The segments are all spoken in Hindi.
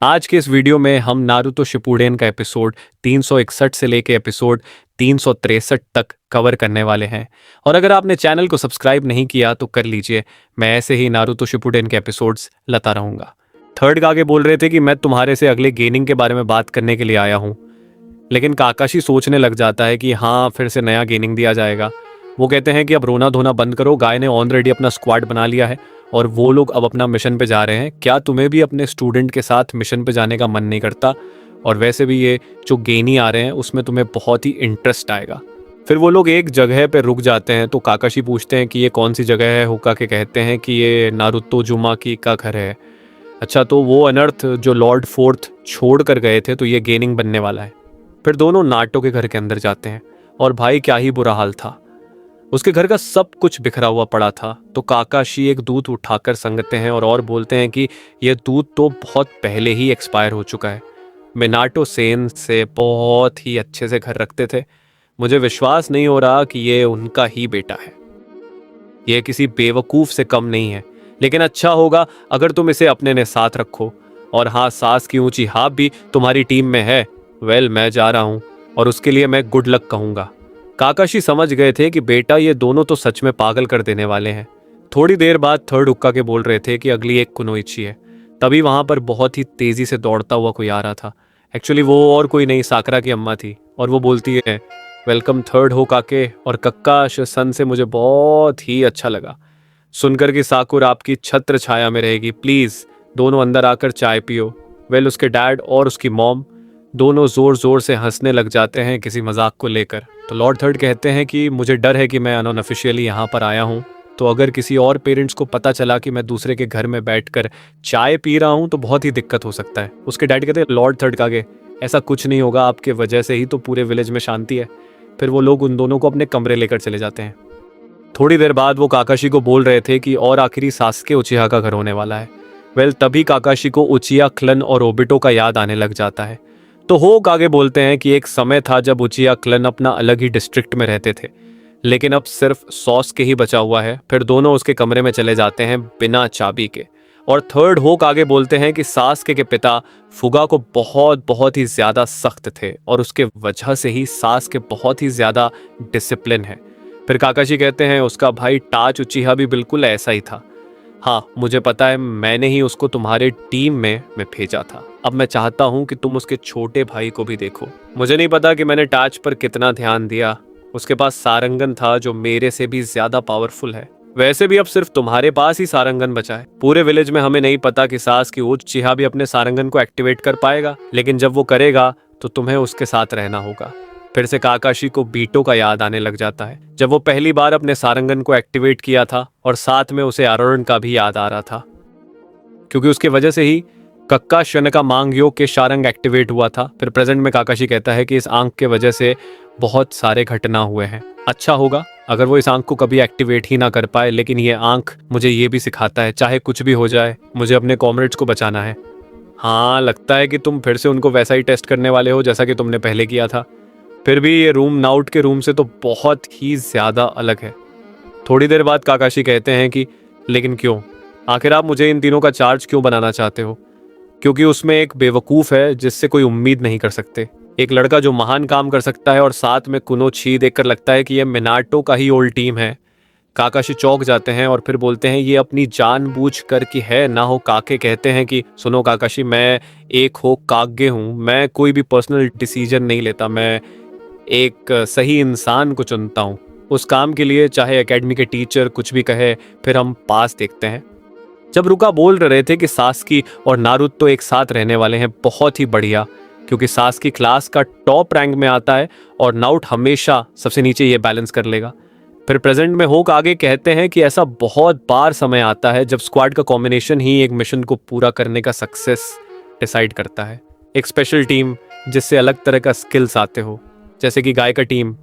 आज के इस वीडियो में हम नारुतो शिपुडेन का एपिसोड 361 से लेके एपिसोड 363 तक कवर करने वाले हैं। और अगर आपने चैनल को सब्सक्राइब नहीं किया तो कर लीजिए, मैं ऐसे ही नारुतो शिपुडेन के एपिसोड्स लाता रहूंगा। थर्ड कागे बोल रहे थे कि मैं तुम्हारे से अगले गेनिंग के बारे में बात करने के लिए आया हूँ, लेकिन काकाशी सोचने लग जाता है कि हाँ फिर से नया गेनिंग दिया जाएगा। वो कहते हैं कि अब रोना धोना बंद करो, गाय ने ऑलरेडी अपना स्क्वाड बना लिया है और वो लोग अब अपना मिशन पे जा रहे हैं। क्या तुम्हें भी अपने स्टूडेंट के साथ मिशन पे जाने का मन नहीं करता? और वैसे भी ये जो गेनी आ रहे हैं उसमें तुम्हें बहुत ही इंटरेस्ट आएगा। फिर वो लोग एक जगह पे रुक जाते हैं तो काकाशी पूछते हैं कि ये कौन सी जगह है। हुक्का के कहते हैं कि ये नारुतो जुमाकी का घर है। अच्छा, तो वो अनर्थ जो लॉर्ड फोर्थ छोड़ कर गए थे, तो ये गेनिंग बनने वाला है। फिर दोनों नाटो के घर के अंदर जाते हैं और भाई क्या ही बुरा हाल था, उसके घर का सब कुछ बिखरा हुआ पड़ा था। तो काकाशी एक दूध उठाकर संगते हैं और बोलते हैं कि यह दूध तो बहुत पहले ही एक्सपायर हो चुका है। मिनाटो सेन से बहुत ही अच्छे से घर रखते थे, मुझे विश्वास नहीं हो रहा कि ये उनका ही बेटा है। यह किसी बेवकूफ से कम नहीं है, लेकिन अच्छा होगा अगर तुम इसे अपने ने साथ रखो। और हाँ, सास की ऊंची हाथ भी तुम्हारी टीम में है। वेल, मैं जा रहा हूं और उसके लिए मैं गुड लक कहूंगा। काकाशी समझ गए थे कि बेटा ये दोनों तो सच में पागल कर देने वाले हैं। थोड़ी देर बाद थर्ड हुक्का के बोल रहे थे कि अगली एक कुनोइची है। तभी वहां पर बहुत ही तेजी से दौड़ता हुआ कोई आ रहा था। एक्चुअली वो और कोई नहीं, साकरा की अम्मा थी। और वो बोलती है, वेलकम थर्ड होकाके और कक्काश सन से मुझे बहुत ही अच्छा लगा सुनकर कि साकुर आपकी छत्र छाया में रहेगी। प्लीज दोनों अंदर आकर चाय पियो। वेल, उसके डैड और उसकी मॉम दोनों जोर जोर से हंसने लग जाते हैं किसी मजाक को लेकर। तो लॉर्ड थर्ड कहते हैं कि मुझे डर है कि मैं अनऑफिशियली यहाँ पर आया हूँ, तो अगर किसी और पेरेंट्स को पता चला कि मैं दूसरे के घर में बैठकर चाय पी रहा हूँ तो बहुत ही दिक्कत हो सकता है। उसके डैड कहते हैं, लॉर्ड थर्ड कागे ऐसा कुछ नहीं होगा, आपके वजह से ही तो पूरे विलेज में शांति है। फिर वो लोग उन दोनों को अपने कमरे लेकर चले जाते हैं। थोड़ी देर बाद वो काकाशी को बोल रहे थे कि और आखिरी सासके उचिहा का घर होने वाला है। वेल, तभी काकाशी को उचिया, क्लन और ओबिटो का याद आने लग जाता है। तो होकागे बोलते हैं कि एक समय था जब उचिया क्लन अपना अलग ही डिस्ट्रिक्ट में रहते थे, लेकिन अब सिर्फ सॉस के ही बचा हुआ है। फिर दोनों उसके कमरे में चले जाते हैं बिना चाबी के। और थर्ड होकागे बोलते हैं कि सासके के पिता फुगा को बहुत ही ज्यादा सख्त थे और उसके वजह से ही सासके बहुत ही ज्यादा डिसिप्लिन है। फिर काकाशी कहते हैं उसका भाई टाच उचिहा भी बिल्कुल ऐसा ही था। हाँ, मुझे पता है, मैंने ही उसको तुम्हारे टीम में भेजा था। अब मैं चाहता हूँ कि तुम उसके छोटे भाई को भी देखो। मुझे नहीं पता कि मैंने टाच पर कितना ध्यान दिया, उसके पास सारंगन था जो मेरे से भी ज्यादा पावरफुल है। वैसे भी अब सिर्फ तुम्हारे पास ही सारंगन बचा है। पूरे विलेज में हमें नहीं पता कि सास की उचिहा भी अपने सारंगन को एक्टिवेट कर पाएगा, लेकिन जब वो करेगा तो तुम्हें उसके साथ रहना होगा। फिर से काकाशी को बीटो का याद आने लग जाता है, जब वो पहली बार अपने सारंगन को एक्टिवेट किया था, और साथ में उसे आरोरण का भी याद आ रहा था, क्योंकि उसके वजह से ही कक्का शनका मांग योग के शारंग एक्टिवेट हुआ था। फिर प्रेजेंट में काकाशी कहता है कि इस आंख के वजह से बहुत सारे घटना हुए हैं। अच्छा होगा अगर वो इस आंख को कभी एक्टिवेट ही ना कर पाए, लेकिन ये आंख मुझे ये भी सिखाता है चाहे कुछ भी हो जाए मुझे अपने कॉमरेड्स को बचाना है। हाँ, लगता है कि तुम फिर से उनको वैसा ही टेस्ट करने वाले हो जैसा कि तुमने पहले किया था। फिर भी ये रूम नाउट के रूम से तो बहुत ही ज्यादा अलग है। थोड़ी देर बाद काकाशी कहते हैं कि लेकिन क्यों, आखिर आप मुझे इन तीनों का चार्ज क्यों बनाना चाहते हो? क्योंकि उसमें एक बेवकूफ है जिससे कोई उम्मीद नहीं कर सकते, एक लड़का जो महान काम कर सकता है, और साथ में कुनोची देखकर लगता है कि यह मिनाटो का ही ओल्ड टीम है। काकाशी चौंक जाते हैं और फिर बोलते हैं ये अपनी जानबूझ कर की है ना हो काके कहते हैं कि सुनो काकाशी, मैं एक हो कागे हूँ, मैं कोई भी पर्सनल डिसीजन नहीं लेता, मैं एक सही इंसान को चुनता हूँ उस काम के लिए, चाहे एकेडमी के टीचर कुछ भी कहे, फिर हम पास देखते हैं। जब रुका बोल रहे थे कि सासकी और नारुतो एक साथ रहने वाले हैं, बहुत ही बढ़िया, क्योंकि सासकी क्लास का टॉप रैंक में आता है और नाउट हमेशा सबसे नीचे ये बैलेंस कर लेगा। फिर प्रेजेंट में होक आगे कहते हैं कि ऐसा बहुत बार समय आता है जब स्क्वाड का कॉम्बिनेशन ही एक मिशन को पूरा करने का सक्सेस डिसाइड करता है। एक स्पेशल टीम जिससे अलग तरह का स्किल्स आते हो, जैसे कि गाय का टीम,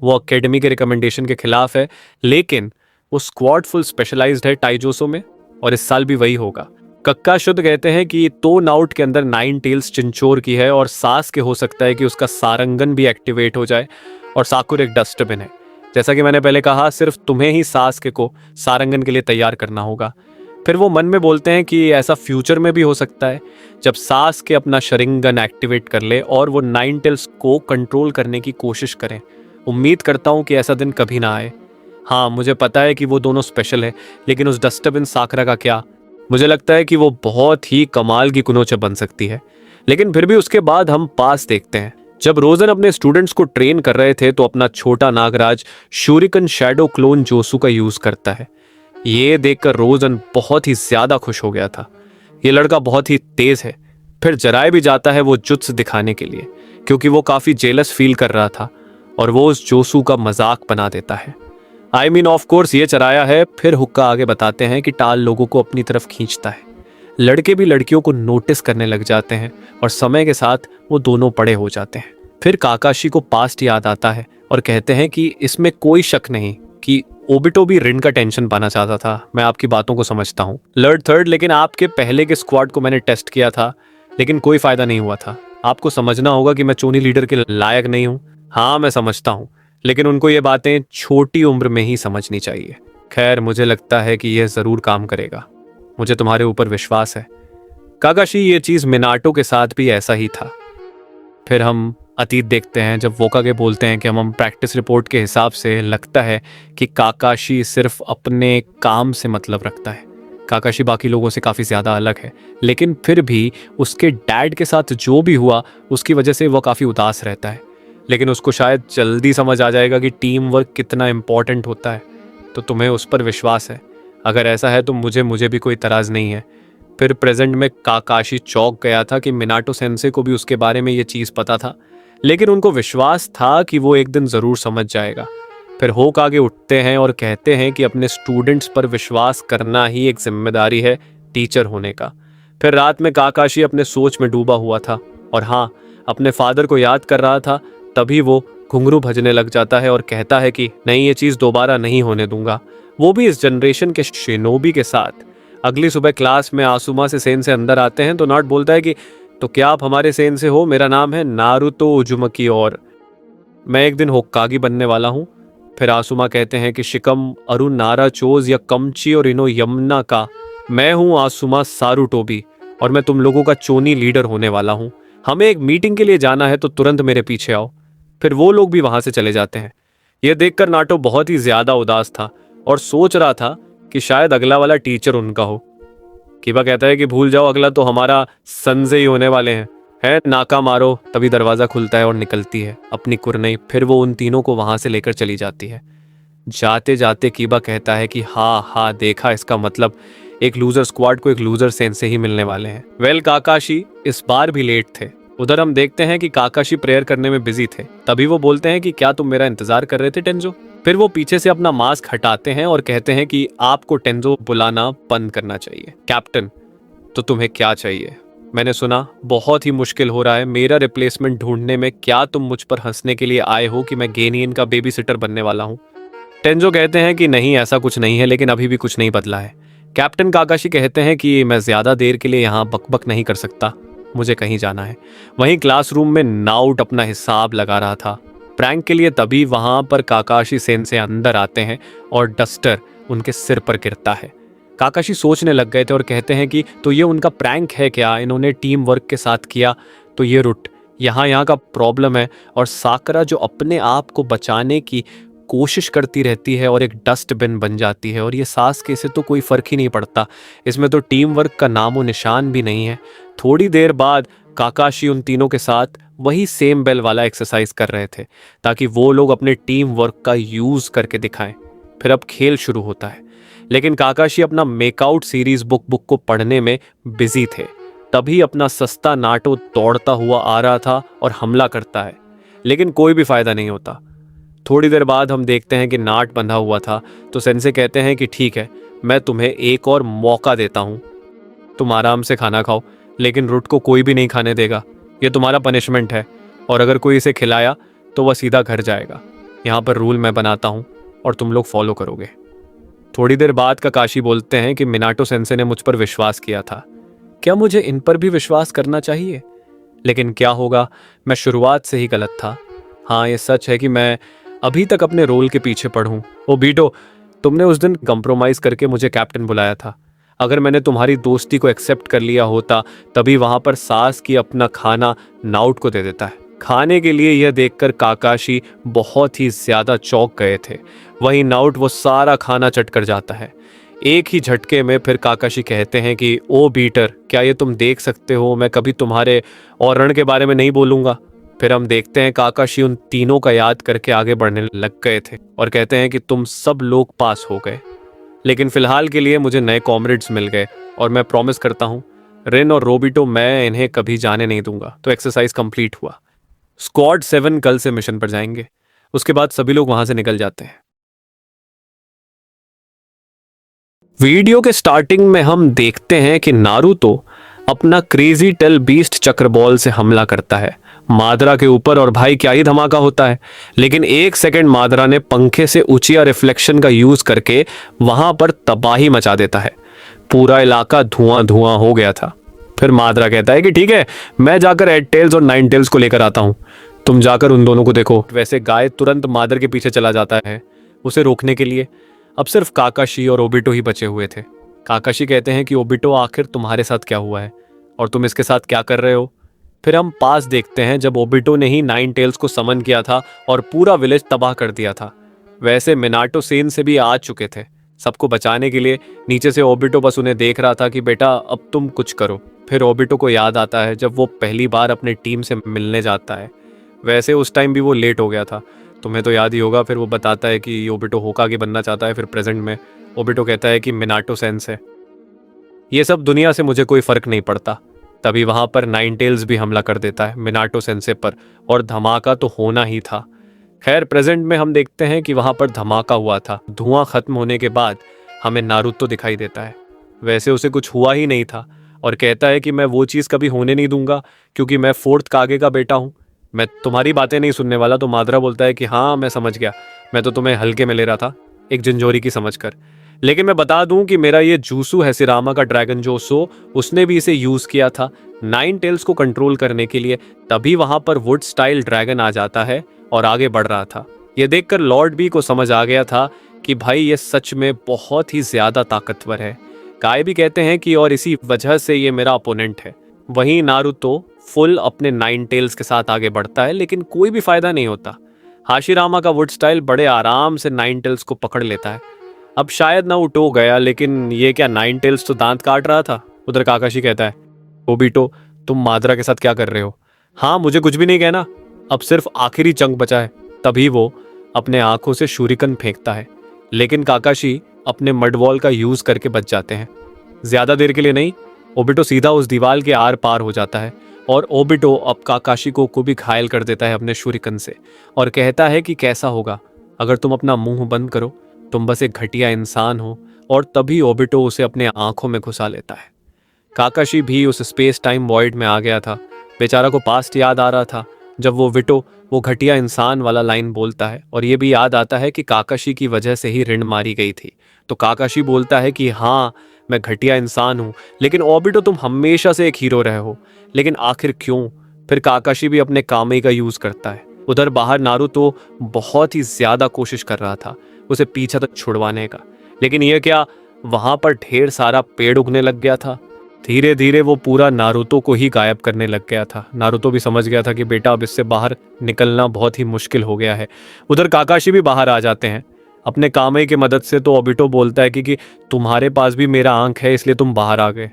वो एकेडमी के रिकमेंडेशन के खिलाफ है, लेकिन वो स्क्वाड फुल स्पेशलाइज्ड है टाइजोसो में, और इस साल भी वही होगा। कक्का शुद्ध कहते हैं कि तो नाउट के अंदर 9 टेल्स चिंचोर की है और सास के हो सकता है कि उसका सारंगन भी एक्टिवेट हो जाए, और साकुर एक डस्टबिन है। जैसा कि मैंने पहले कहा, सिर्फ तुम्हें ही सास के को सारंगन के लिए तैयार करना होगा। फिर वो मन में बोलते हैं कि ऐसा फ्यूचर में भी हो सकता है जब सास्के अपना शरिंगन एक्टिवेट कर ले और वो नाइन टेल्स को कंट्रोल करने की कोशिश करें। उम्मीद करता हूँ कि ऐसा दिन कभी ना आए। हाँ, मुझे पता है कि वो दोनों स्पेशल है, लेकिन उस डस्टबिन साकरा का क्या? मुझे लगता है कि वो बहुत ही कमाल की कुनोचे बन सकती है। लेकिन फिर भी उसके बाद हम पास देखते हैं। जब रोजन अपने स्टूडेंट्स को ट्रेन कर रहे थे तो अपना छोटा नागराज शूरिकन शैडो क्लोन जोसू का यूज करता है। ये देखकर रोजन बहुत ही ज्यादा खुश हो गया था। ये लड़का बहुत ही तेज है। फिर जराए भी जाता है वो जुत्स दिखाने के लिए, क्योंकि वो काफी जेलस फील कर रहा था और वो उस जोसू का मजाक बना देता है। आई मीन ऑफ कोर्स ये चराया है। फिर हुक्का आगे बताते हैं कि टाल लोगों को अपनी तरफ खींचता है। लड़के भी लड़कियों को नोटिस करने लग जाते हैं और समय के साथ वो दोनों बड़े हो जाते हैं। फिर काकाशी को पास्ट याद आता है और कहते हैं कि इसमें कोई शक नहीं कि ओबिटो भी रिन का टेंशन पाना चाहता था। मैं आपकी बातों को समझता हूँ लर्ड थर्ड, लेकिन आपके पहले के स्क्वाड को मैंने टेस्ट किया था, लेकिन कोई फायदा नहीं हुआ था। आपको समझना होगा कि मैं चोनी लीडर के लायक नहीं हूँ। हाँ, मैं समझता हूँ, लेकिन उनको ये बातें छोटी उम्र में ही समझनी चाहिए। खैर, मुझे लगता है कि यह जरूर काम करेगा। मुझे तुम्हारे ऊपर विश्वास है। काकाशी, ये चीज मिनाटो के साथ भी ऐसा ही था। फिर हम अतीत देखते हैं जब वोकागे बोलते हैं कि हम प्रैक्टिस रिपोर्ट के हिसाब से लगता है कि काकाशी सिर्फ अपने काम से मतलब रखता है। काकाशी बाकी लोगों से काफ़ी ज़्यादा अलग है, लेकिन फिर भी उसके डैड के साथ जो भी हुआ उसकी वजह से वह काफ़ी उदास रहता है। लेकिन उसको शायद जल्दी समझ आ जाएगा कि टीम वर्क कितना इम्पोर्टेंट होता है। तो तुम्हें उस पर विश्वास है? अगर ऐसा है तो मुझे भी कोई तराज नहीं है। फिर प्रेजेंट में काकाशी चौंक गया था कि मिनाटो सेंसे को भी उसके बारे में ये चीज़ पता था, लेकिन उनको विश्वास था कि वो एक दिन ज़रूर समझ जाएगा। फिर होक आगे उठते हैं और कहते हैं कि अपने स्टूडेंट्स पर विश्वास करना ही एक जिम्मेदारी है टीचर होने का। फिर रात में काकाशी अपने सोच में डूबा हुआ था और हाँ, अपने फादर को याद कर रहा था। तभी वो घुंघरू भजने लग जाता है और कहता है कि नहीं, ये चीज़ दोबारा नहीं होने दूंगा, वो भी इस जनरेशन के शिनोबी के साथ। अगली सुबह क्लास में आसुमा से सेन से अंदर आते हैं तो नाट बोलता है कि तो क्या आप हमारे सेन से हो? मेरा नाम है नारुतो उजुमकी और मैं एक दिन होक्कागी बनने वाला हूँ। फिर आसुमा कहते हैं कि शिकम अरुण नारा चोज या कमची और इनो यमुना का मैं हूँ आसुमा सारुटोबी और मैं तुम लोगों का चोनी लीडर होने वाला हूँ। हमें एक मीटिंग के लिए जाना है तो तुरंत मेरे पीछे आओ। फिर वो लोग भी वहां से चले जाते हैं। यह देखकर नाटो बहुत ही ज्यादा उदास था और सोच रहा था कि शायद अगला वाला टीचर उनका हो। कीबा कहता है कि भूल जाओ, अगला तो हमारा संजे ही होने वाले हैं। है नाका मारो। तभी दरवाजा खुलता है और निकलती है अपनी कुरनई। फिर वो उन तीनों को वहां से लेकर चली जाती है। जाते जाते कीबा कहता है कि हाँ देखा, इसका मतलब एक लूजर स्क्वाड को एक लूजर सेंसे ही मिलने वाले हैं। वेल, काकाशी इस बार भी लेट थे। उधर हम देखते हैं कि काकाशी प्रेयर करने में बिजी थे। तभी वो बोलते हैं कि क्या तुम मेरा इंतजार कर रहे थे टेंजो? फिर वो पीछे से अपना मास्क हटाते हैं और कहते हैं कि आपको टेंजो बुलाना बंद करना चाहिए। कैप्टन, तो तुम्हें क्या चाहिए? मैंने सुना बहुत ही मुश्किल हो रहा है मेरा रिप्लेसमेंट ढूंढने में। क्या तुम मुझ पर हंसने के लिए आए हो कि मैं गेनियन का बेबी सिटर बनने वाला हूँ? टेंजो कहते हैं कि नहीं, ऐसा कुछ नहीं है, लेकिन अभी भी कुछ नहीं बदला है। कैप्टन काकाशी कहते हैं कि मैं ज्यादा देर के लिए यहाँ बकबक नहीं कर सकता, मुझे कहीं जाना है। वहीं क्लासरूम में नाउट अपना हिसाब लगा रहा था प्रैंक के लिए। तभी वहां पर काकाशी सेन से अंदर आते हैं और डस्टर उनके सिर पर गिरता है। काकाशी सोचने लग गए थे और कहते हैं कि तो ये उनका प्रैंक है क्या? इन्होंने टीम वर्क के साथ किया तो ये रुट यहाँ का प्रॉब्लम है। और साकरा जो अपने आप को बचाने की कोशिश करती रहती है और एक डस्टबिन बन जाती है। और ये सास्के से तो कोई फर्क ही नहीं पड़ता, इसमें तो टीम वर्क का नामो निशान भी नहीं है। थोड़ी देर बाद काकाशी उन तीनों के साथ वही सेम बेल वाला एक्सरसाइज कर रहे थे ताकि वो लोग अपने टीम वर्क का यूज करके दिखाएं। फिर अब खेल शुरू होता है, लेकिन काकाशी अपना मेकआउट सीरीज बुक को पढ़ने में बिजी थे। तभी अपना सस्ता नाटो दौड़ता हुआ आ रहा था और हमला करता है, लेकिन कोई भी फायदा नहीं होता। थोड़ी देर बाद हम देखते हैं कि नाट बंधा हुआ था तो सेंसे कहते हैं कि ठीक है, मैं तुम्हें एक और मौका देता हूं, तुम आराम से खाना खाओ, लेकिन रुट को कोई भी नहीं खाने देगा। ये तुम्हारा पनिशमेंट है और अगर कोई इसे खिलाया तो वह सीधा घर जाएगा। यहाँ पर रूल मैं बनाता हूँ और तुम लोग फॉलो करोगे। थोड़ी देर बाद काकाशी बोलते हैं कि मिनाटो सेंसे ने मुझ पर विश्वास किया था, क्या मुझे इन पर भी विश्वास करना चाहिए? लेकिन क्या होगा, मैं शुरुआत से ही गलत था। हाँ, ये सच है कि मैं अभी तक अपने रोल के पीछे पढ़ूं। ओ बीटो, तुमने उस दिन कंप्रोमाइज करके मुझे कैप्टन बुलाया था। अगर मैंने तुम्हारी दोस्ती को एक्सेप्ट कर लिया होता तभी वहां पर सास की अपना खाना नाउट को दे देता है। खाने के लिए यह देखकर काकाशी बहुत ही ज्यादा चौंक गए थे। वहीं नाउट वो सारा खाना चट कर जाता है। एक ही झटके में फिर काकाशी कहते हैं कि ओ बीटर, क्या ये तुम देख सकते हो मैं कभी तुम्हारे और रण के बारे में नहीं बोलूंगा। फिर हम देखते हैं काकाशी उन तीनों का याद करके आगे बढ़ने लग गए थे और कहते हैं कि तुम सब लोग पास हो गए, लेकिन फिलहाल के लिए मुझे नए कॉमरेड्स मिल गए और मैं प्रॉमिस करता हूँ रिन और रोबिटो मैं इन्हें कभी जाने नहीं दूंगा। तो एक्सरसाइज कंप्लीट हुआ। स्क्वाड 7 कल से मिशन पर जाएंगे। उसके बाद सभी लोग वहां से निकल जाते हैं। वीडियो के स्टार्टिंग में हम देखते हैं कि नारुतो अपना क्रेजी टेल बीस्ट चक्र बॉल से हमला करता है मादरा के ऊपर और भाई क्या ही धमाका होता है। लेकिन एक सेकंड मादरा ने पंखे से उचिया रिफ्लेक्शन का यूज करके वहां पर तबाही मचा देता है। पूरा इलाका धुआं धुआं हो गया था। फिर मादरा कहता है कि ठीक है, मैं जाकर 8 टेल्स और 9 टेल्स को लेकर आता हूं, तुम जाकर उन दोनों को देखो। वैसे गाय तुरंत मादर के पीछे चला जाता है उसे रोकने के लिए। अब सिर्फ काकाशी और ओबिटो ही बचे हुए थे। काकाशी कहते हैं कि ओबिटो आखिर तुम्हारे साथ क्या हुआ है और तुम इसके साथ क्या कर रहे हो। फिर हम पास देखते हैं जब ओबिटो ने ही 9 टेल्स को समन किया था और पूरा विलेज तबाह कर दिया था। वैसे मिनाटो सेन से भी आ चुके थे सबको बचाने के लिए। नीचे से ओबिटो बस उन्हें देख रहा था कि बेटा अब तुम कुछ करो। फिर ओबिटो को याद आता है जब वो पहली बार अपने टीम से मिलने जाता है। वैसे उस टाइम भी वो लेट हो गया था, तुम्हें तो याद ही होगा। फिर वो बताता है कि ओबिटो होकागे बनना चाहता है। फिर प्रेजेंट में ओबिटो कहता है कि मिनाटो सेन से ये सब दुनिया से मुझे कोई फर्क नहीं पड़ता। तभी वहां पर 9 टेल्स भी हमला कर देता है मिनाटो सेंसे पर और धमाका तो होना ही था। खैर प्रेजेंट में हम देखते हैं कि वहां पर धमाका हुआ था। धुआं खत्म होने के बाद हमें नारुतो दिखाई देता है। वैसे उसे कुछ हुआ ही नहीं था और कहता है कि मैं वो चीज़ कभी होने नहीं दूंगा क्योंकि मैं 4th कागे का बेटा हूँ, मैं तुम्हारी बातें नहीं सुनने वाला। तो मादरा बोलता है कि हाँ मैं समझ गया, मैं तो तुम्हें हल्के में ले रहा था एक जिंजोरी की समझकर। लेकिन मैं बता दूं कि मेरा ये जूसू हैसिरामा का ड्रैगन जोसो उसने भी इसे यूज किया था 9 टेल्स को कंट्रोल करने के लिए। तभी वहां पर वुड स्टाइल ड्रैगन आ जाता है और आगे बढ़ रहा था। ये देखकर लॉर्ड बी को समझ आ गया था कि भाई ये सच में बहुत ही ज्यादा ताकतवर है। काय भी कहते हैं कि और इसी वजह से ये मेरा अपोनेंट है। वहीं नारुतो फुल अपने 9 टेल्स के साथ आगे बढ़ता है लेकिन कोई भी फायदा नहीं होता। हाशिरामा का वुड स्टाइल बड़े आराम से 9 टेल्स को पकड़ लेता है। अब शायद ना उठो गया, लेकिन ये क्या 9 टेल्स तो दांत काट रहा था। उधर काकाशी कहता है ओबिटो तुम मादरा के साथ क्या कर रहे हो। हाँ मुझे कुछ भी नहीं कहना, अब सिर्फ आखिरी चंक बचा है। तभी वो अपने आंखों से शूरिकन फेंकता है लेकिन काकाशी अपने मडवॉल का यूज करके बच जाते हैं। ज्यादा देर के लिए नहीं, ओबिटो सीधा उस दीवार के आर पार हो जाता है और ओबिटो अब काकाशी को भी घायल कर देता है अपने शूरिकन से और कहता है कि कैसा होगा अगर तुम अपना मुंह बंद करो, तुम बस एक घटिया इंसान हो। और तभी ओबिटो उसे अपने आंखों में घुसा लेता है। काकाशी भी उस स्पेस टाइम वॉइड में आ गया था। बेचारा को पास्ट याद आ रहा था जब वो घटिया इंसान वाला लाइन बोलता है और ये भी याद आता है कि काकाशी की वजह से ही रिन मारी गई थी। तो काकाशी बोलता है कि हाँ मैं घटिया इंसान हूँ लेकिन ओबिटो तुम हमेशा से एक हीरो रहे हो, लेकिन आखिर क्यों। फिर काकाशी भी अपने कामे का यूज करता है। उधर बाहर नारुतो बहुत ही ज्यादा कोशिश कर रहा था उसे पीछे तक छुड़वाने का, लेकिन यह क्या वहां पर ढेर सारा पेड़ उगने लग गया था। धीरे धीरे वो पूरा नारुतो को ही गायब करने लग गया था। नारुतो भी समझ गया था कि बेटा अब इससे बाहर निकलना बहुत ही मुश्किल हो गया है। उधर काकाशी भी बाहर आ जाते हैं अपने कामे की मदद से। तो ओबिटो बोलता है कि तुम्हारे पास भी मेरा आंख है इसलिए तुम बाहर आ गए।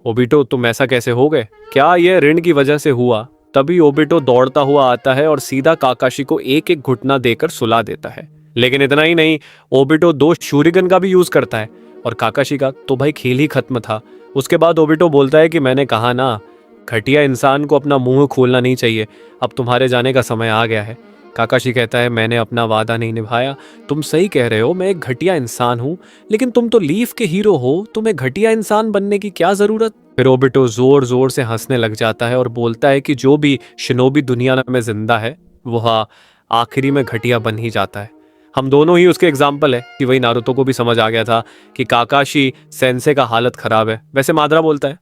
ओबिटो तुम ऐसा कैसे हो गए, क्या यह ऋण की वजह से हुआ। तभी ओबिटो दौड़ता हुआ आता है और सीधा काकाशी को एक एक घुटना देकर सुला देता है। लेकिन इतना ही नहीं, ओबिटो 2 शूरिगन का भी यूज करता है और काकाशी का तो भाई खेल ही खत्म था। उसके बाद ओबिटो बोलता है कि मैंने कहा ना, घटिया इंसान को अपना मुंह खोलना नहीं चाहिए, अब तुम्हारे जाने का समय आ गया है। काकाशी कहता है मैंने अपना वादा नहीं निभाया, तुम सही कह रहे हो, मैं एक घटिया इंसान हूँ, लेकिन तुम तो लीफ के हीरो हो, तुम्हें घटिया इंसान बनने की क्या जरूरत। फिर ओबिटो जोर जोर से हंसने लग जाता है और बोलता है कि जो भी शिनोबी दुनिया में जिंदा है वो आखिरी में घटिया बन ही जाता है। हम दोनों ही उसके एग्जाम्पल है कि वही नारुतो को भी समझ आ गया था कि काकाशी सेंसे का हालत खराब है। वैसे मादरा बोलता है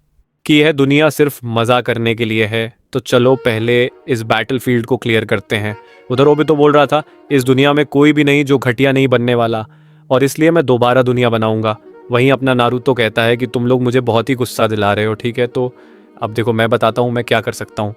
कि यह दुनिया सिर्फ मजा करने के लिए है, तो चलो पहले इस बैटलफील्ड को क्लियर करते हैं। उधर ओबिटो बोल रहा था इस दुनिया में कोई भी नहीं जो घटिया नहीं बनने वाला, और इसलिए मैं दोबारा दुनिया बनाऊंगा वहीं अपना नारुतो कहता है कि तुम लोग मुझे बहुत ही गुस्सा दिला रहे हो, ठीक है तो अब देखो मैं बताता हूँ मैं क्या कर सकता हूँ।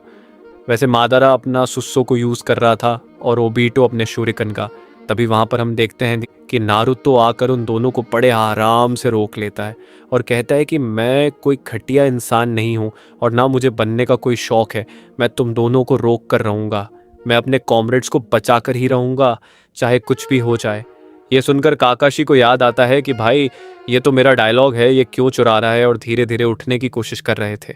वैसे मादारा अपना सुस्सो को यूज़ कर रहा था और ओबीटो अपने शूरिकन का। तभी वहाँ पर हम देखते हैं कि नारुतो आकर उन दोनों को बड़े आराम से रोक लेता है और कहता है कि मैं कोई घटिया इंसान नहीं हूँ और ना मुझे बनने का कोई शौक है। मैं तुम दोनों को रोक कर रहूँगा, मैं अपने कॉमरेड्स को बचा कर ही रहूँगा, चाहे कुछ भी हो जाए। ये सुनकर काकाशी को याद आता है कि भाई ये तो मेरा डायलॉग है, ये क्यों चुरा रहा है, और धीरे धीरे उठने की कोशिश कर रहे थे।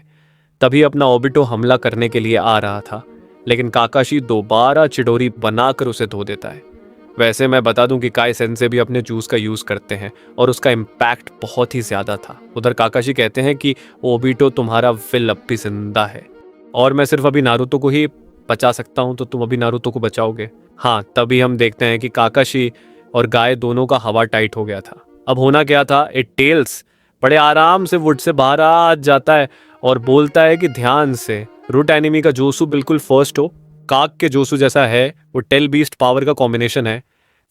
तभी अपना ओबिटो हमला करने के लिए आ रहा था, लेकिन काकाशी दोबारा चिडोरी बनाकर उसे धो देता है। वैसे मैं बता दूं कि काई सेंसे भी अपने जूस का यूज करते हैं और उसका इम्पैक्ट बहुत ही ज्यादा था। उधर काकाशी कहते हैं कि ओबिटो तुम्हारा विल अब भी जिंदा है और मैं सिर्फ अभी नारुतो को ही बचा सकता हूं, तो तुम अभी नारुतो को बचाओगे। हाँ, तभी हम देखते हैं कि काकाशी और गाय दोनों का हवा टाइट हो गया था। अब होना क्या था, इट टेल्स बड़े आराम से वुड से बाहर आ जाता है और बोलता है कि ध्यान से, रूट एनिमी का जोसू बिल्कुल फर्स्ट हो, काक के जोसू जैसा है, वो टेल बीस्ट पावर का कॉम्बिनेशन है।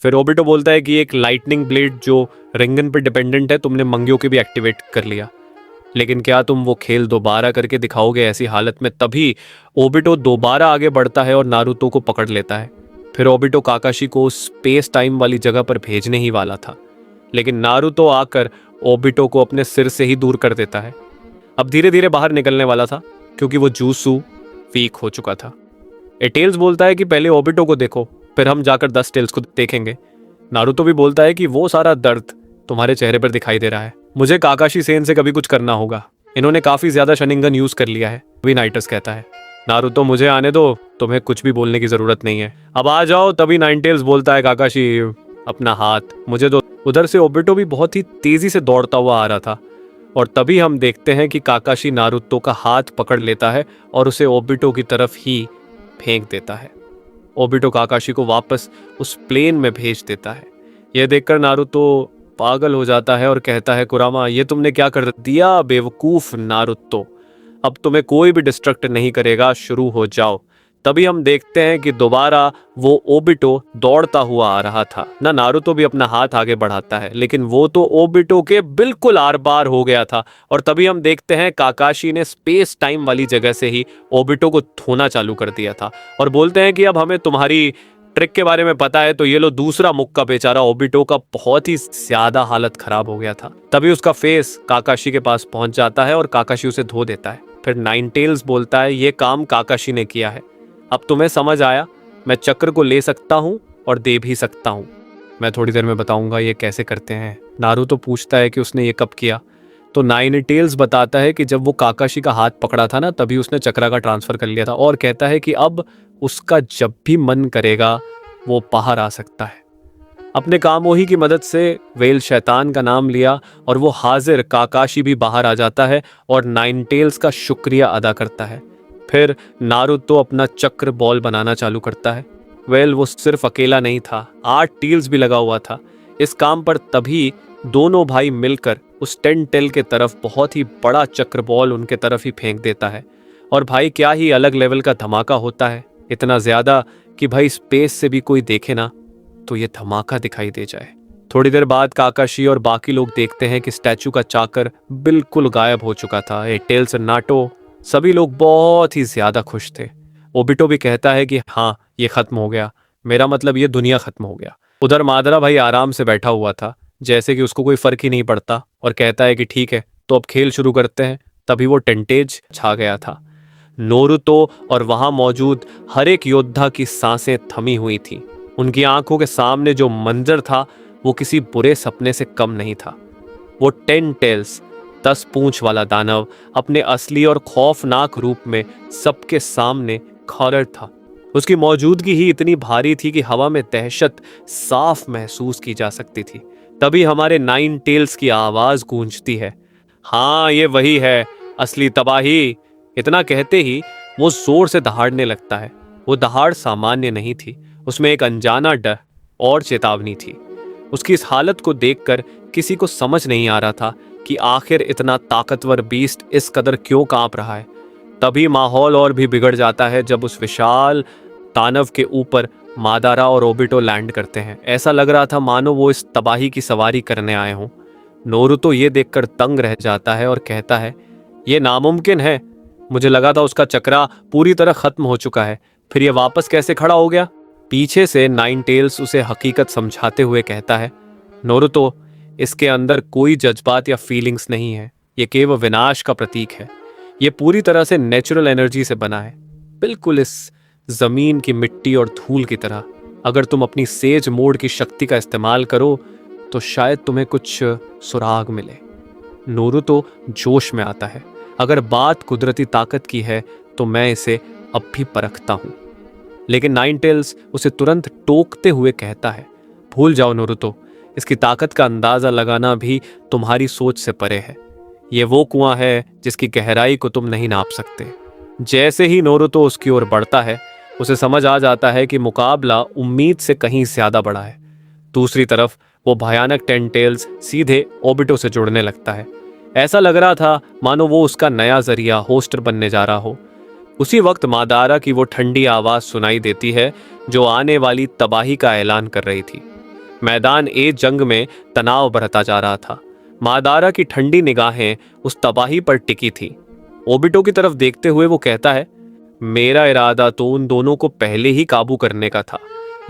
फिर ओबिटो बोलता है कि एक लाइटनिंग ब्लेड जो रिंगन पर डिपेंडेंट है तुमने मंगियो के भी एक्टिवेट कर लिया, लेकिन क्या तुम वो खेल दोबारा करके दिखाओगे ऐसी हालत में? तभी ओबिटो दोबारा आगे बढ़ता है और नारुतो को पकड़ लेता है। फिर ओबिटो काकाशी को स्पेस टाइम वाली जगह पर भेजने ही वाला था, लेकिन नारुतो आकर ओबिटो को अपने सिर से ही दूर कर देता है। अब धीरे धीरे बाहर निकलने वाला था क्योंकि वो जूसू वीक हो चुका था। टेल्स बोलता है कि पहले ओबिटो को देखो, फिर हम जाकर 10 टेल्स को देखेंगे। नारुतो भी बोलता है कि वो सारा दर्द तुम्हारे चेहरे पर दिखाई दे रहा है, मुझे काकाशी सेन से कभी कुछ करना होगा, इन्होंने काफी ज्यादा शनिंगन यूज कर लिया है। वी नाइटस कहता है नारुतो मुझे आने दो, तुम्हें कुछ भी बोलने की जरूरत नहीं है, अब आ जाओ। तभी नाइन टेल्स बोलता है काकाशी अपना हाथ मुझे दो। उधर से ओबिटो भी बहुत ही तेजी से दौड़ता हुआ आ रहा था और तभी हम देखते हैं कि काकाशी नारुतो का हाथ पकड़ लेता है और उसे ओबिटो की तरफ ही फेंक देता है। ओबिटो काकाशी को वापस उस प्लेन में भेज देता है। यह देखकर नारुतो पागल हो जाता है और कहता है कुरामा ये तुमने क्या कर दिया बेवकूफ नारुतो, अब तुम्हें कोई भी डिस्ट्रक्ट नहीं करेगा, शुरू हो जाओ। तभी हम देखते हैं कि दोबारा वो ओबिटो दौड़ता हुआ आ रहा था ना। नारुतो भी अपना हाथ आगे बढ़ाता है लेकिन वो तो ओबिटो के बिल्कुल आर पार हो गया था और तभी हम देखते हैं काकाशी ने स्पेस टाइम वाली जगह से ही ओबिटो को धोना चालू कर दिया था और बोलते हैं कि अब हमें तुम्हारी ट्रिक के बारे में पता है, तो ये लो दूसरा मुक्का। बेचारा ओबिटो का बहुत ही ज्यादा हालत खराब हो गया था। तभी उसका फेस काकाशी के पास पहुंच जाता है और काकाशी उसे धो देता है। फिर नाइन टेल्स बोलता है ये काम काकाशी ने किया है, अब तुम्हें समझ आया, मैं चक्र को ले सकता हूँ और दे भी सकता हूँ। मैं थोड़ी देर में बताऊंगा ये कैसे करते हैं। नारुतो पूछता है कि उसने ये कब किया, तो नाइन टेल्स बताता है कि जब वो काकाशी का हाथ पकड़ा था ना तभी उसने चक्रा का ट्रांसफर कर लिया था और कहता है कि अब उसका जब भी मन करेगा वो बाहर आ सकता है। अपने कामोही की मदद से वेल शैतान का नाम लिया और वो हाजिर काकाशी भी बाहर आ जाता है और नाइन टेल्स का शुक्रिया अदा करता है। फिर नारुतो अपना चक्र बॉल बनाना चालू करता है। वेल वो सिर्फ अकेला नहीं था, 8 टेल्स भी लगा हुआ था इस काम पर। तभी दोनों भाई मिलकर उस 10 टेल के तरफ बहुत ही बड़ा चक्र बॉल उनके तरफ ही फेंक देता है और भाई क्या ही अलग लेवल का धमाका होता है, इतना ज्यादा कि भाई स्पेस से भी कोई देखे ना तो ये धमाका दिखाई दे जाए। थोड़ी देर बाद काकाशी और बाकी लोग देखते हैं कि स्टैचू का चाकर बिल्कुल गायब हो चुका था। टेल्स और नाटो सभी लोग बहुत ही ज्यादा खुश थे। ओबिटो भी कहता है कि हाँ ये खत्म हो गया, मेरा मतलब ये दुनिया खत्म हो गया। उधर मादरा भाई आराम से बैठा हुआ था जैसे कि उसको कोई फर्क ही नहीं पड़ता और कहता है कि ठीक है तो अब खेल शुरू करते हैं। तभी वो टेंटेज छा गया था। नोरुतो और वहां मौजूद हर एक योद्धा की सांसें थमी हुई थी। उनकी आंखों के सामने जो मंजर था वो किसी बुरे सपने से कम नहीं था। वो 10 टेल्स 10 पूंछ वाला दानव अपने असली और खौफनाक रूप में सबके सामने खड़ा था। उसकी मौजूदगी ही इतनी भारी थी कि हवा में दहशत साफ महसूस की जा सकती थी। तभी हमारे 9 टेल्स की आवाज गूंजती है, हाँ ये वही है असली तबाही। इतना कहते ही वो जोर से दहाड़ने लगता है। वो दहाड़ सामान्य नहीं थी, उसमें एक अनजाना डर और चेतावनी थी। उसकी इस हालत को देखकर किसी को समझ नहीं आ रहा था कि आखिर इतना ताकतवर बीस्ट इस कदर क्यों कांप रहा है। तभी माहौल और भी बिगड़ जाता है जब उस विशाल दानव के ऊपर मादारा और ओबिटो लैंड करते हैं। ऐसा लग रहा था मानो वो इस तबाही की सवारी करने आए हों। नोरुतो ये देखकर तंग रह जाता है और कहता है, ये नामुमकिन है। मुझे लगा था उसका चक्रा पूरी तरह खत्म हो चुका है, फिर ये वापस कैसे खड़ा हो गया? पीछे से नाइन टेल्स उसे हकीकत समझाते हुए कहता है, नोरुतो, इसके अंदर कोई जज्बात या फीलिंग्स नहीं है। ये केवल विनाश का प्रतीक है। ये पूरी तरह से नेचुरल एनर्जी से बना है, बिल्कुल इस जमीन की मिट्टी और धूल की तरह। अगर तुम अपनी सेज मोड की शक्ति का इस्तेमाल करो तो शायद तुम्हें कुछ सुराग मिले। नोरुतो जोश में आता है, अगर बात कुदरती ताकत की है तो मैं इसे अब भी परखता हूं। लेकिन नाइन टेल्स उसे तुरंत टोकते हुए कहता है, भूल जाओ नोरुतो, इसकी ताकत का अंदाजा लगाना भी तुम्हारी सोच से परे है। ये वो कुआं है जिसकी गहराई को तुम नहीं नाप सकते। जैसे ही नोरुतो उसकी ओर बढ़ता है, उसे समझ आ जाता है कि मुकाबला उम्मीद से कहीं ज्यादा बड़ा है। दूसरी तरफ वो भयानक टेन टेल्स सीधे ओबिटो से जुड़ने लगता है। ऐसा लग रहा था मानो वो उसका नया जरिया होस्टर बनने जा रहा हो। उसी वक्त मादारा की वो ठंडी आवाज सुनाई देती है जो आने वाली तबाही का ऐलान कर रही थी। मैदान ए जंग में तनाव बढ़ता जा रहा था। मादारा की ठंडी निगाहें उस तबाही पर टिकी थी। ओबिटो की तरफ देखते हुए वो कहता है, मेरा इरादा तो उन दोनों को पहले ही काबू करने का था,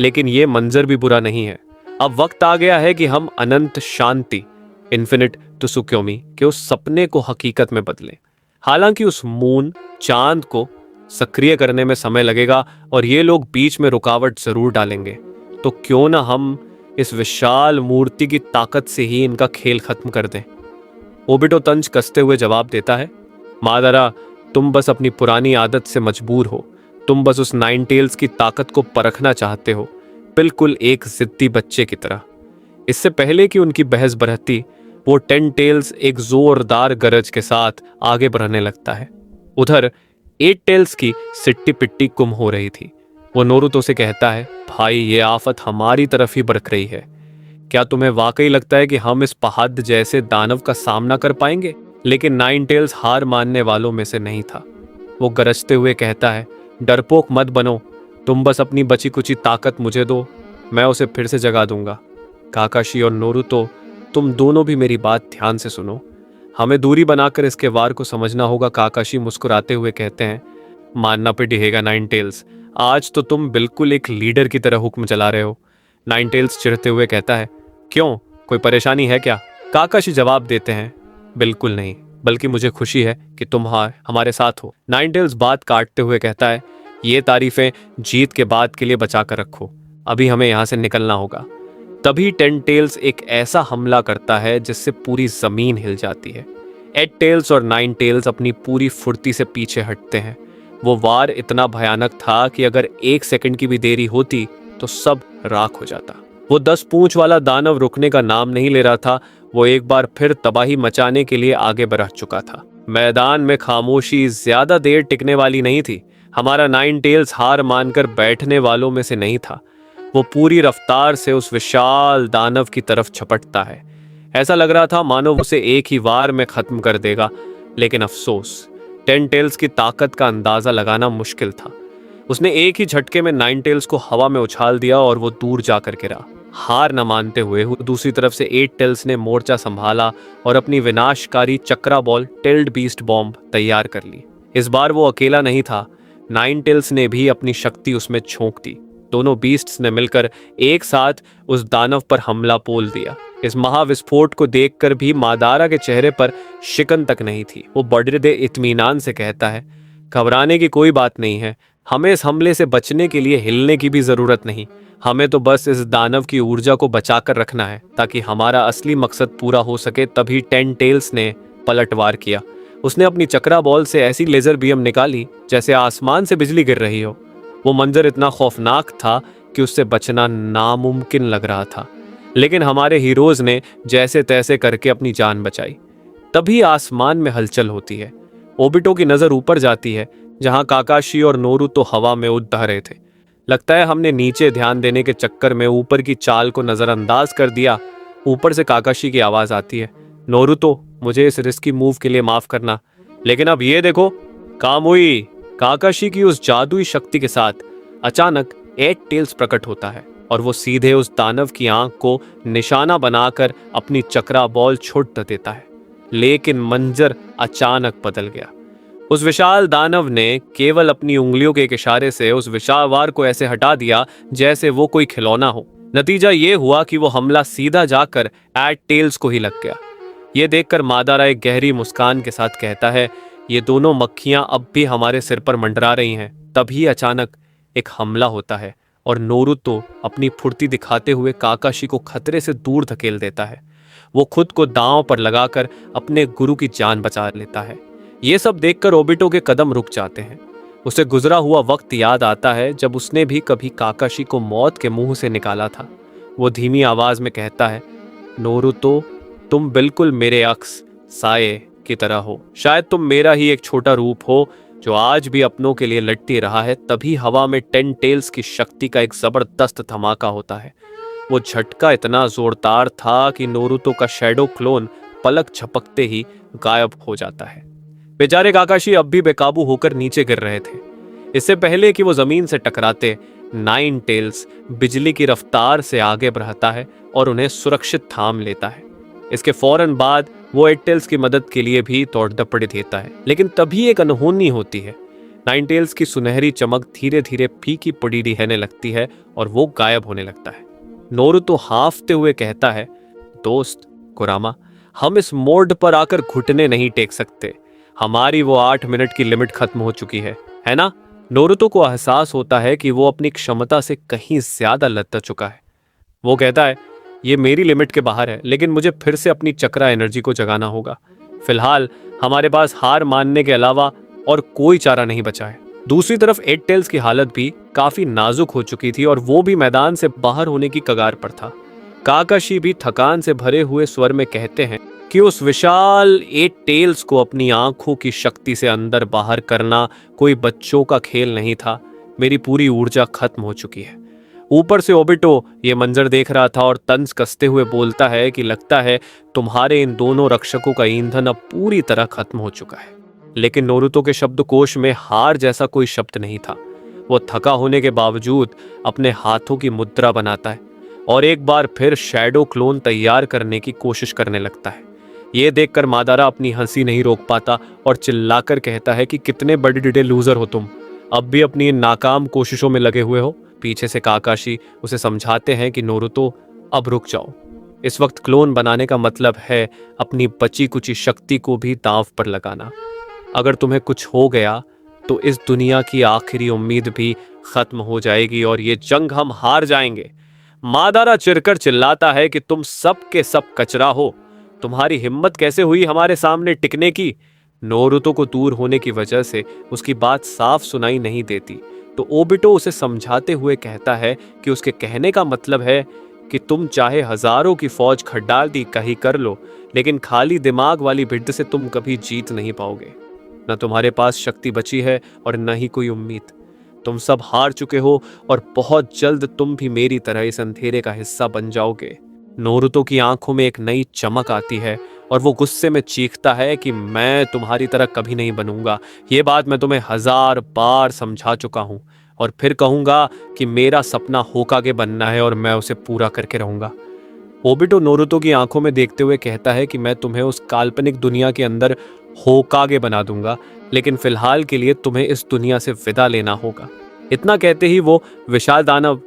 लेकिन ये मंजर भी बुरा नहीं है। अब वक्त आ गया है कि हम अनंत शांति, इन्फिनिट त्सुक्योमी के उस सपने को हकीकत में बदलें। हालांकि उस मून चांद को सक्रिय करने में समय लगेगा और ये लोग बीच में रुकावट जरूर डालेंगे, तो क्यों ना हम इस विशाल मूर्ति की ताकत से ही इनका खेल खत्म कर दें। ओबिटो तंज कसते हुए जवाब देता है, मादारा, तुम बस अपनी पुरानी आदत से मजबूर हो। तुम बस उस नाइन टेल्स की ताकत को परखना चाहते हो, बिल्कुल एक जिद्दी बच्चे की तरह। इससे पहले कि उनकी बहस बढ़ती, वो टेन टेल्स एक जोरदार गरज के साथ आगे बढ़ने लगता है। उधर एट टेल्स की सिट्टी पिट्टी गुम हो रही थी। वो नोरुतो से कहता है, भाई, ये आफत हमारी तरफ ही बरक रही है। क्या तुम्हें वाकई लगता है कि हम इस पहाड़ जैसे दानव का सामना कर पाएंगे? लेकिन नाइन टेल्स हार मानने वालों में से नहीं था। वो गरजते हुए कहता है, डरपोक मत बनो, तुम बस अपनी बची कुची ताकत मुझे दो, मैं उसे फिर से जगा दूंगा। काकाशी और नोरुतो, तुम दोनों भी मेरी बात ध्यान से सुनो। हमें दूरी बनाकर इसके वार को समझना होगा। काकाशी मुस्कुराते हुए कहते हैं, मानना पिटेगा नाइन टेल्स, आज तो तुम बिल्कुल एक लीडर की तरह हुक्म चला रहे हो। नाइन टेल्स चिढ़ते हुए कहता है, क्यों, कोई परेशानी है क्या? काकाशी जवाब देते हैं, बिल्कुल नहीं, बल्कि मुझे खुशी है कि तुम हमारे साथ हो। नाइन टेल्स बात काटते हुए कहता है, ये तारीफें जीत के बाद के लिए बचा कर रखो, अभी हमें यहाँ से निकलना होगा। तभी टेन टेल्स एक ऐसा हमला करता है जिससे पूरी जमीन हिल जाती है। एट टेल्स और नाइन टेल्स अपनी पूरी फुर्ती से पीछे हटते हैं। वो वार इतना भयानक था कि अगर एक सेकंड की भी देरी होती तो सब राख हो जाता। वो 10 पूंछ वाला दानव रुकने का नाम नहीं ले रहा था। वो एक बार फिर तबाही मचाने के लिए आगे बढ़ चुका था। मैदान में खामोशी ज्यादा देर टिकने वाली नहीं थी। हमारा नाइन टेल्स हार मानकर बैठने वालों में से नहीं था। वो पूरी रफ्तार से उस विशाल दानव की तरफ झपटता है। ऐसा लग रहा था मानो उसे एक ही वार में खत्म कर देगा, लेकिन अफसोस, टेन टेल्स की ताकत का अंदाजा लगाना मुश्किल था। उसने एक ही झटके में नाइन टेल्स को हवा में उछाल दिया और वो दूर जाकर गिरा। हार न मानते हुए दूसरी तरफ से एट टेल्स ने मोर्चा संभाला और अपनी विनाशकारी चक्रा बॉल टेल्ड बीस्ट बॉम्ब तैयार कर ली। इस बार वो अकेला नहीं था, नाइन टेल्स ने भी अपनी शक्ति उसमें झोंक दी। दोनों बीस्ट्स ने मिलकर एक साथ उस दानव पर हमला बोल दिया। इस महाविस्फोट को देखकर भी मादारा के चेहरे पर शिकन तक नहीं थी। वो बड़े इत्मीनान से कहता है, घबराने की कोई बात नहीं है, हमें इस हमले से बचने के लिए हिलने की भी जरूरत नहीं। हमें तो बस इस दानव की ऊर्जा को बचाकर रखना है ताकि हमारा असली मकसद पूरा हो सके। तभी टेन टेल्स ने पलटवार किया। उसने अपनी चक्रा बॉल से ऐसी लेजर बीम निकाली जैसे आसमान से बिजली गिर रही हो। वो मंजर इतना खौफनाक था कि उससे बचना नामुमकिन लग रहा था, लेकिन हमारे हीरोज ने जैसे तैसे करके अपनी जान बचाई। तभी आसमान में हलचल होती है। ओबिटो की नजर ऊपर जाती है जहां काकाशी और नोरुतो हवा में उड़ रहे थे। लगता है हमने नीचे ध्यान देने के चक्कर में ऊपर की चाल को नजरअंदाज कर दिया। ऊपर से काकाशी की आवाज आती है, नोरुतो, मुझे इस रिस्की मूव के लिए माफ करना, लेकिन अब ये देखो। कामुई, काकाशी की उस जादुई शक्ति के साथ अचानक एट टेल्स प्रकट होता है। और वो सीधे उस दानव की आंख को निशाना बनाकर अपनी चक्रा बॉल छोड़ देता है। लेकिन मंजर अचानक बदल गया। उस विशाल दानव ने केवल अपनी उंगलियों के एक इशारे से उस विशाल वार को ऐसे हटा दिया जैसे वो कोई खिलौना हो। नतीजा ये हुआ कि वो हमला सीधा जाकर एट टेल्स को ही लग गया। ये देखकर मादारा एक गहरी मुस्कान के साथ कहता है, ये दोनों मक्खियां अब भी हमारे सिर पर मंडरा रही हैं। तभी अचानक एक हमला होता है और नोरुतो अपनी फुर्ती दिखाते हुए काकाशी को खतरे से दूर धकेल देता है। वो खुद को दांव पर लगाकर अपने गुरु की जान बचा लेता है। ये सब देखकर ओबिटो के कदम रुक जाते हैं। उसे गुजरा हुआ वक्त याद आता है जब उसने भी कभी काकाशी को मौत के मुंह से निकाला था। वो धीमी आवाज में कहता है, नोरुतो, तुम बिल्कुल मेरे अक्स साये की तरह हो। शायद तुम मेरा ही एक छोटा रूप हो जो आज भी अपनों के लिए लड़ती रहा है। तभी हवा में 10 टेल्स की शक्ति का एक जबरदस्त धमाका होता है। वो झटका इतना जोरदार था कि नोरुतो का शैडो क्लोन पलक झपकते ही गायब हो जाता है। बेचारे काकाशी अब भी बेकाबू होकर नीचे गिर रहे थे। इससे पहले कि वो जमीन से टकराते, 9 टेल्स बिजली की रफ्तार से आगे बढ़ता है और उन्हें सुरक्षित थाम लेता है। इसके फौरन बाद वो 8 टेल्स की मदद के लिए भी दौड़ दपड़ देता है। लेकिन तभी एक अनहोनी होती है। 9 टेल्स की सुनहरी चमक धीरे धीरे फीकी पड़ी रहने लगती है और वो गायब होने लगता है। नोरुतो हांफते हुए कहता है, दोस्त कुरामा, हम इस मोड़ पर आकर घुटने नहीं टेक सकते। हमारी वो 8 मिनट की लिमिट खत्म हो चुकी है ना? नोरुतो को एहसास होता है कि वो अपनी क्षमता से कहीं ज्यादा लद चुका है। वो कहता है, ये मेरी लिमिट के बाहर है, लेकिन मुझे फिर से अपनी चक्रा एनर्जी को जगाना होगा। फिलहाल हमारे पास हार मानने के अलावा और कोई चारा नहीं बचा है। दूसरी तरफ 8 टेल्स की हालत भी काफी नाजुक हो चुकी थी और वो भी मैदान से बाहर होने की कगार पर था। काकाशी भी थकान से भरे हुए स्वर में कहते हैं कि उस विशाल 8 टेल्स को अपनी आंखों की शक्ति से अंदर बाहर करना कोई बच्चों का खेल नहीं था। मेरी पूरी ऊर्जा खत्म हो चुकी है। ऊपर से ओबिटो ये मंजर देख रहा था और तंज कसते हुए बोलता है कि लगता है तुम्हारे इन दोनों रक्षकों का ईंधन अब पूरी तरह खत्म हो चुका है। लेकिन नोरुतो के शब्दकोश में हार जैसा कोई शब्द नहीं था। वो थका होने के बावजूद अपने हाथों की मुद्रा बनाता है और एक बार फिर शैडो क्लोन तैयार करने की कोशिश करने लगता है। ये देखकर मादारा अपनी हंसी नहीं रोक पाता और चिल्लाकर कहता है कि कितने बड़े डिडे लूजर हो तुम, अब भी अपनी इन नाकाम कोशिशों में लगे हुए हो। पीछे से काकाशी उसे समझाते हैं कि नोरुतो, अब रुक जाओ। इस वक्त क्लोन बनाने का मतलब है अपनी बची कुची शक्ति को भी दांव पर लगाना। अगर तुम्हें कुछ हो गया तो इस दुनिया की आखिरी उम्मीद भी खत्म हो जाएगी और ये जंग हम हार जाएंगे। मादारा चिढ़कर चिल्लाता है कि तुम सब के सब कचरा हो, तुम्हारी हिम्मत कैसे हुई हमारे सामने टिकने की। नोरुतो को दूर होने की वजह से उसकी बात साफ सुनाई नहीं देती, तो ओबिटो उसे समझाते हुए कहता है कि उसके कहने का मतलब है कि तुम चाहे हजारों की फौज खड्डाल दी कहीं कर लो, लेकिन खाली दिमाग वाली भिड्ड से तुम कभी जीत नहीं पाओगे। न तुम्हारे पास शक्ति बची है और न ही कोई उम्मीद। तुम सब हार चुके हो और बहुत जल्द तुम भी मेरी तरह इस अंधेरे का हिस्सा बन जाओगे। नोरुतो की आंखों में एक नई चमक आती है और वो गुस्से में चीखता है कि मैं तुम्हारी तरह कभी नहीं बनूंगा। ये बात मैं तुम्हें 1000 बार समझा चुका हूं और फिर कहूंगा कि मेरा सपना होकागे बनना है और मैं उसे पूरा करके रहूंगा। ओबिटो नोरुतो की आंखों में देखते हुए कहता है कि मैं तुम्हें उस काल्पनिक दुनिया के अंदर होकागे बना दूंगा, लेकिन फिलहाल के लिए तुम्हें इस दुनिया से विदा लेना होगा। इतना कहते ही वो विशाल दानव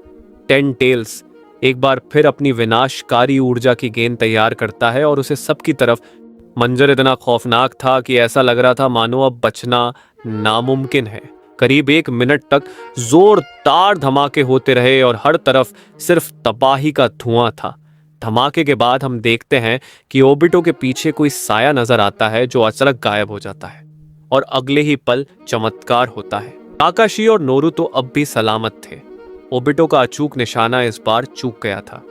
10 टेल्स एक बार फिर अपनी विनाशकारी ऊर्जा की गेंद तैयार करता है और उसे सबकी तरफ। मंजर इतना खौफनाक था कि ऐसा लग रहा था मानो अब बचना नामुमकिन है। करीब 1 मिनट तक जोरदार धमाके होते रहे और हर तरफ सिर्फ तबाही का धुआं था। धमाके के बाद हम देखते हैं कि ओबिटो के पीछे कोई साया नजर आता है जो अचानक गायब हो जाता है और अगले ही पल चमत्कार होता है। काकाशी और नोरुतो अब भी सलामत थे। ओबिटो का अचूक निशाना इस बार चूक गया था।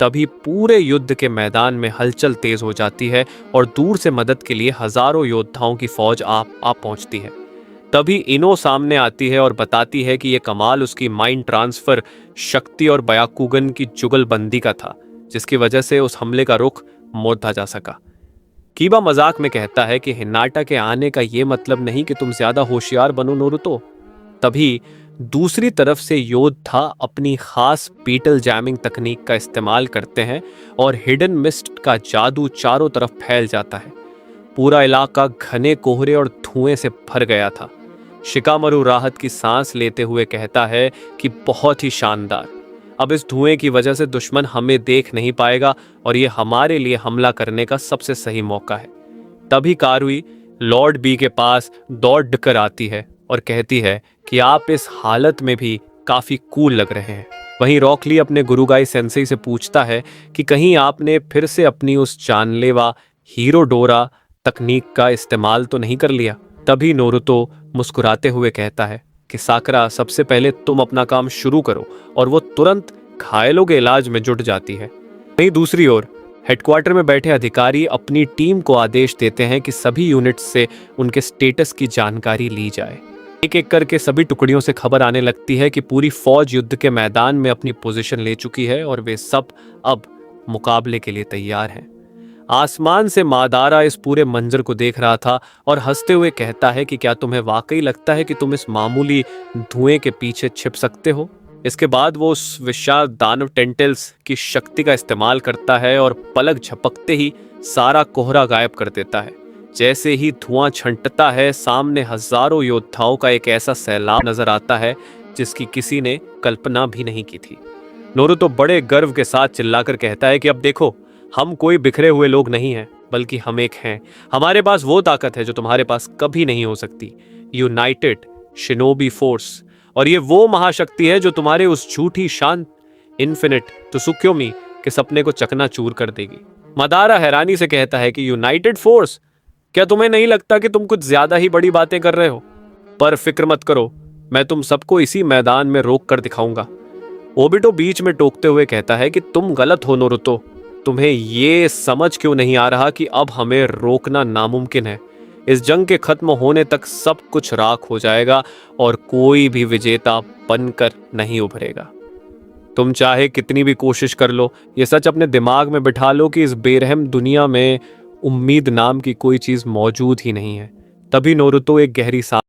तभी पूरे युद्ध के मैदान में हलचल तेज हो जाती है और दूर से मदद के लिए हजारों योद्धाओं की फौज आ पहुंचती है। तभी इनो सामने आती है और बताती है कि यह कमाल उसकी माइंड ट्रांसफर शक्ति और बयाकुगन की जुगलबंदी का था, जिसकी वजह से उस हमले का रुख मोड़ा जा सका। कीबा मजाक में कहता है कि हिनाटा के आने का यह मतलब नहीं कि तुम ज्यादा होशियार बनो नोरुतो। तभी दूसरी तरफ से योद्धा अपनी खास बीटल जैमिंग तकनीक का इस्तेमाल करते हैं और हिडन मिस्ट का जादू चारों तरफ फैल जाता है। पूरा इलाका घने कोहरे और धुएं से भर गया था। शिकामरू राहत की सांस लेते हुए कहता है कि बहुत ही शानदार, अब इस धुएं की वजह से दुश्मन हमें देख नहीं पाएगा और ये हमारे लिए हमला करने का सबसे सही मौका है। तभी कारुई लॉर्ड बी के पास दौड़ कर आती है और कहती है कि आप इस हालत में भी काफी कूल लग रहे हैं। वहीं रॉकली अपने गुरुगाई सेंसेई से पूछता है कि कहीं आपने फिर से अपनी उस जानलेवा हीरो डोरा तकनीक का इस्तेमाल तो नहीं कर लिया। तभी नोरुतो मुस्कुराते हुए कहता है कि साकरा, सबसे पहले तुम अपना काम शुरू करो, और वो तुरंत घायलों के इलाज में जुट जाती है। वहीं दूसरी ओर हेडक्वार्टर में बैठे अधिकारी अपनी टीम को आदेश देते हैं कि सभी यूनिट्स से उनके स्टेटस की जानकारी ली जाए। एक एक करके सभी टुकड़ियों से खबर आने लगती है कि पूरी फौज युद्ध के मैदान में अपनी पोजीशन ले चुकी है और वे सब अब मुकाबले के लिए तैयार हैं। आसमान से मादारा इस पूरे मंजर को देख रहा था और हंसते हुए कहता है कि क्या तुम्हें वाकई लगता है कि तुम इस मामूली धुएं के पीछे छिप सकते हो? इसके बाद वो उस विशाल दानव टेंटेल्स की शक्ति का इस्तेमाल करता है और पलक झपकते ही सारा कोहरा गायब कर देता है। जैसे ही धुआं छंटता है, सामने हजारों योद्धाओं का एक ऐसा सैलाब नजर आता है जिसकी किसी ने कल्पना भी नहीं की थी। नोरुतो बड़े गर्व के साथ चिल्लाकर कहता है कि अब देखो, हम कोई बिखरे हुए लोग नहीं हैं, बल्कि हम एक हैं। हमारे पास वो ताकत है जो तुम्हारे पास कभी नहीं हो सकती, यूनाइटेड शिनोबी फोर्स। और ये वो महाशक्ति है जो तुम्हारे उस झूठी शांत इन्फिनिट त्सुक्योमी के सपने को चकनाचूर कर देगी। मादारा हैरानी से कहता है कि यूनाइटेड फोर्स? क्या तुम्हें नहीं लगता कि तुम कुछ ज्यादा ही बड़ी बातें कर रहे हो? पर फिक्र मत करो, मैं तुम सबको इसी मैदान में रोक कर दिखाऊंगा। ओबिटो बीच में टोकते हुए कहता है कि तुम गलत हो नोरुतो। तुम्हें ये समझ क्यों नहीं आ रहा कि अब हमें रोकना नामुमकिन है। इस जंग के खत्म होने तक सब कुछ राख हो जाएगा और कोई भी विजेता बनकर नहीं उभरेगा। तुम चाहे कितनी भी कोशिश कर लो, ये सच अपने दिमाग में बिठा लो कि इस बेरहम दुनिया में उम्मीद नाम की कोई चीज मौजूद ही नहीं है। तभी नोरुतो एक गहरी सांस